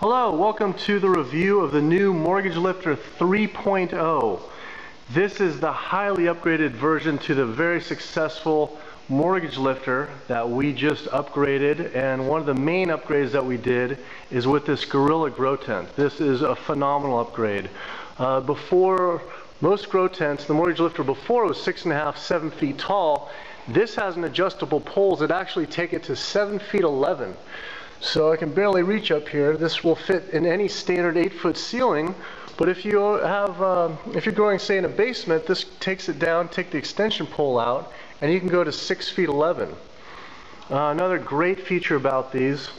Hello, welcome to the review of the new Mortgage Lifter 3.0. This is the highly upgraded version to the very successful Mortgage Lifter that we just upgraded, and one of the main upgrades that we did is with this Gorilla Grow Tent. This is a phenomenal upgrade. Before, most grow tents, the Mortgage Lifter before was 6.5, 7 feet tall. This has an adjustable poles that actually take it to 7 feet 11. So I can barely reach up here. This will fit in any standard 8-foot ceiling, but if you have, if you're growing, say, in a basement, this takes it down, take the extension pole out, and you can go to 6 feet 11. Another great feature about these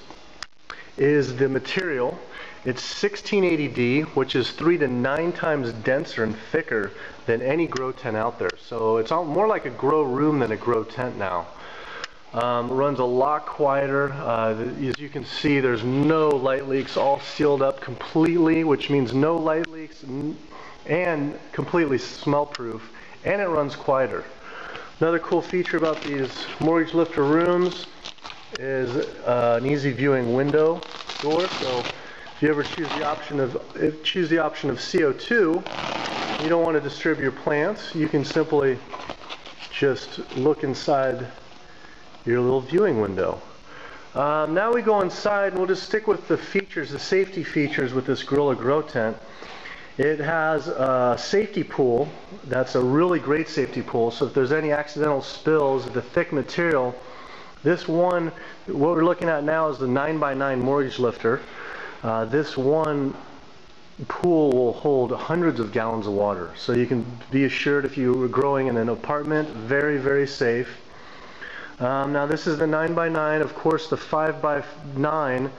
is the material. It's 1680D, which is 3 to 9 times denser and thicker than any grow tent out there. So it's more like a grow room than a grow tent now. Runs a lot quieter. As you can see, there's no light leaks, all sealed up completely, which means no light leaks and completely smell proof, and it runs quieter. Another cool feature about these Mortgage Lifter rooms is an easy viewing window door. So if you ever choose the option of CO2, you don't want to disturb your plants, you can simply just look inside your little viewing window. Now we go inside, and we'll just stick with the features, the safety features with this Gorilla Grow Tent. It has a safety pool. That's a really great safety pool, so if there's any accidental spills, the thick material, this one, what we're looking at now is the 9x9 Mortgage Lifter. This one pool will hold hundreds of gallons of water, so you can be assured if you were growing in an apartment, very, very safe. Now this is the 9x9, of course the 5x9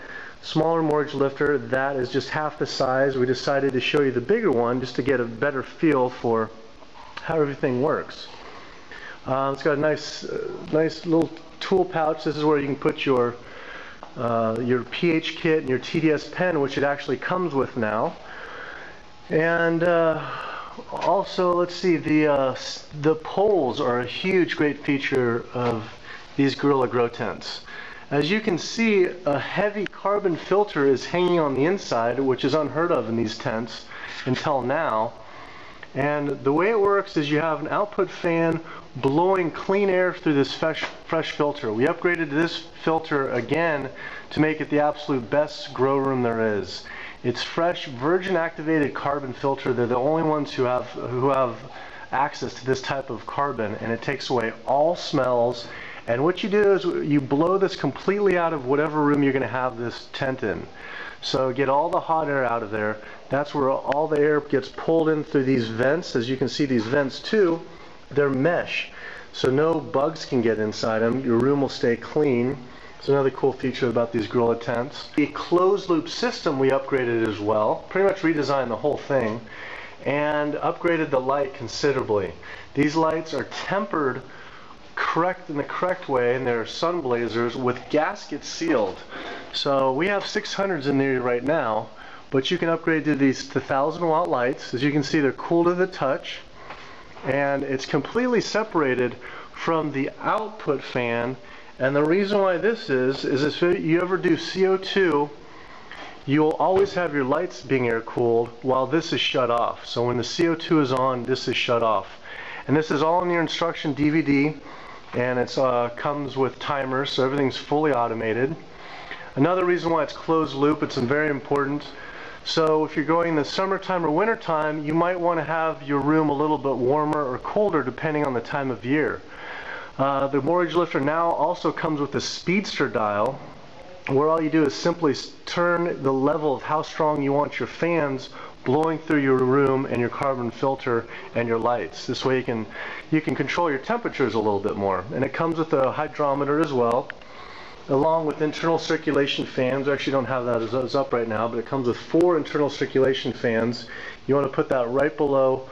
smaller Mortgage Lifter, that is just half the size. We decided to show you the bigger one just to get a better feel for how everything works. It's got a nice little tool pouch. This is where you can put your pH kit and your TDS pen, which it actually comes with now. And also, let's see, the poles are a huge, great feature of these Gorilla Grow Tents. As you can see, a heavy carbon filter is hanging on the inside, which is unheard of in these tents until now. And the way it works is you have an output fan blowing clean air through this fresh filter. We upgraded this filter again to make it the absolute best grow room there is. It's fresh, virgin activated carbon filter. They're the only ones who have access to this type of carbon, and it takes away all smells. And what you do is you blow this completely out of whatever room you're going to have this tent in. So get all the hot air out of there. That's where all the air gets pulled in through these vents. As you can see, these vents too, they're mesh, so no bugs can get inside them. Your room will stay clean. It's another cool feature about these Gorilla tents. The closed loop system we upgraded as well. Pretty much redesigned the whole thing and upgraded the light considerably. These lights are tempered in the correct way, and they're sun blazers with gaskets sealed. So we have 600s in there right now, but you can upgrade to these 1,000-watt lights. As you can see, they're cool to the touch, and it's completely separated from the output fan. And the reason why this is if you ever do CO2, you'll always have your lights being air cooled while this is shut off. So when the CO2 is on, this is shut off. And this is all in your instruction DVD, and it comes with timers, so everything's fully automated. Another reason why it's closed loop, it's very important. So if you're going in the summertime or wintertime, you might want to have your room a little bit warmer or colder depending on the time of year. The Mortgage Lifter now also comes with a speedster dial, where all you do is simply turn the level of how strong you want your fans blowing through your room and your carbon filter and your lights. This way you can control your temperatures a little bit more. And it comes with a hydrometer as well, along with internal circulation fans. I actually don't have that as up right now, but it comes with 4 internal circulation fans. You want to put that right below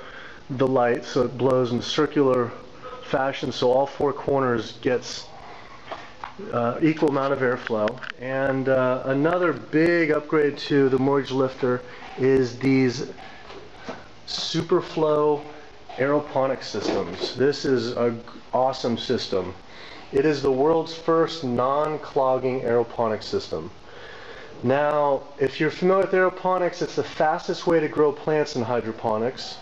the light so it blows in circular fashion, so all 4 corners gets equal amount of airflow. And another big upgrade to the Mortgage Lifter is these SuperFlow aeroponic systems. This is an awesome system. It is the world's first non-clogging aeroponic system. Now, if you're familiar with aeroponics, it's the fastest way to grow plants in hydroponics.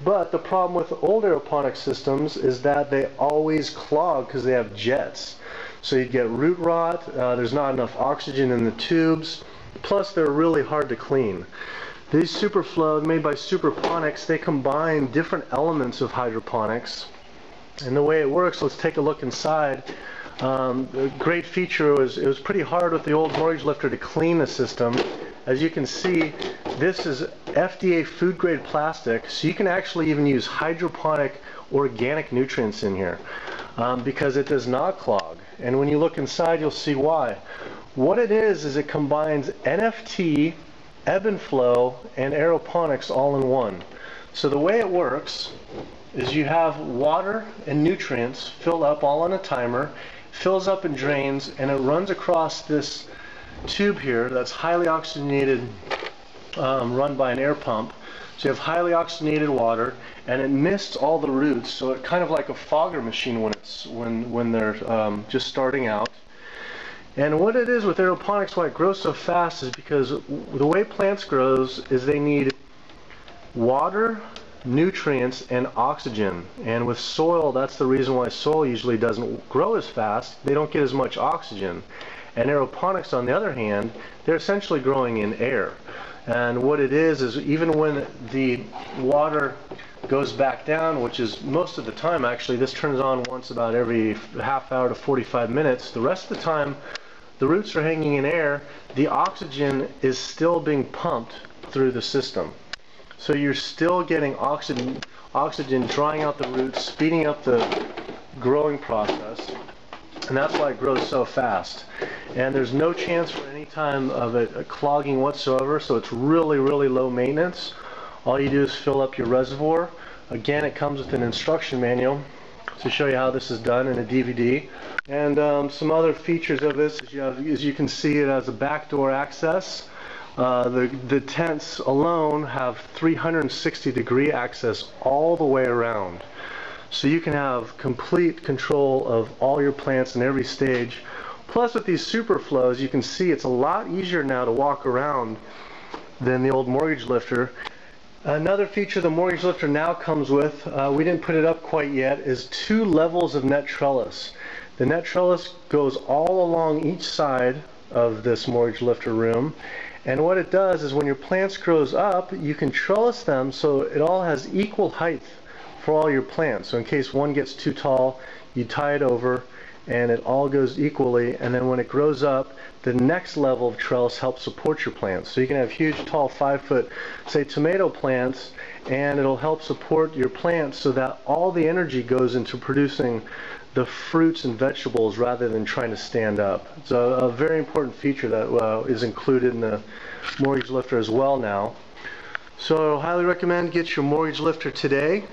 But the problem with old aeroponic systems is that they always clog because they have jets. So you get root rot, there's not enough oxygen in the tubes, plus they're really hard to clean. These SuperFlow, made by SuperPonics, they combine different elements of hydroponics. And the way it works, let's take a look inside. The great feature was it was pretty hard with the old mortgage lifter to clean the system. As you can see, this is FDA food grade plastic, so you can actually even use hydroponic organic nutrients in here because it does not clog. And when you look inside, you'll see why. What it is it combines NFT, ebb and flow, and aeroponics all in one. So the way it works is you have water and nutrients filled up all on a timer, fills up and drains, and it runs across this tube here that's highly oxygenated, run by an air pump. So you have highly oxygenated water, and it mists all the roots, so it's kind of like a fogger machine when they're just starting out. And what it is with aeroponics, why it grows so fast, is because the way plants grows is they need water, nutrients, and oxygen. And with soil, that's the reason why soil usually doesn't grow as fast. They don't get as much oxygen. And aeroponics, on the other hand, they're essentially growing in air. And what it is even when the water goes back down, which is most of the time actually, this turns on once about every half hour to 45 minutes, the rest of the time the roots are hanging in air, the oxygen is still being pumped through the system. So you're still getting oxygen drying out the roots, speeding up the growing process, and that's why it grows so fast. And there's no chance for any time of it clogging whatsoever, so it's really, really low maintenance. All you do is fill up your reservoir. Again, it comes with an instruction manual to show you how this is done in a DVD. And some other features of this is as you can see, it has a backdoor access. The tents alone have 360-degree access all the way around. So you can have complete control of all your plants in every stage. Plus with these SuperFlows, you can see it's a lot easier now to walk around than the old mortgage lifter. Another feature the mortgage lifter now comes with, we didn't put it up quite yet, is 2 levels of net trellis. The net trellis goes all along each side of this mortgage lifter room. And what it does is when your plants grows up, you can trellis them so it all has equal height for all your plants. So in case one gets too tall, you tie it over and it all goes equally, and then when it grows up, the next level of trellis helps support your plants. So you can have huge, tall, 5-foot, say, tomato plants, and it'll help support your plants so that all the energy goes into producing the fruits and vegetables rather than trying to stand up. It's a very important feature that is included in the mortgage lifter as well now. So I highly recommend get your mortgage lifter today.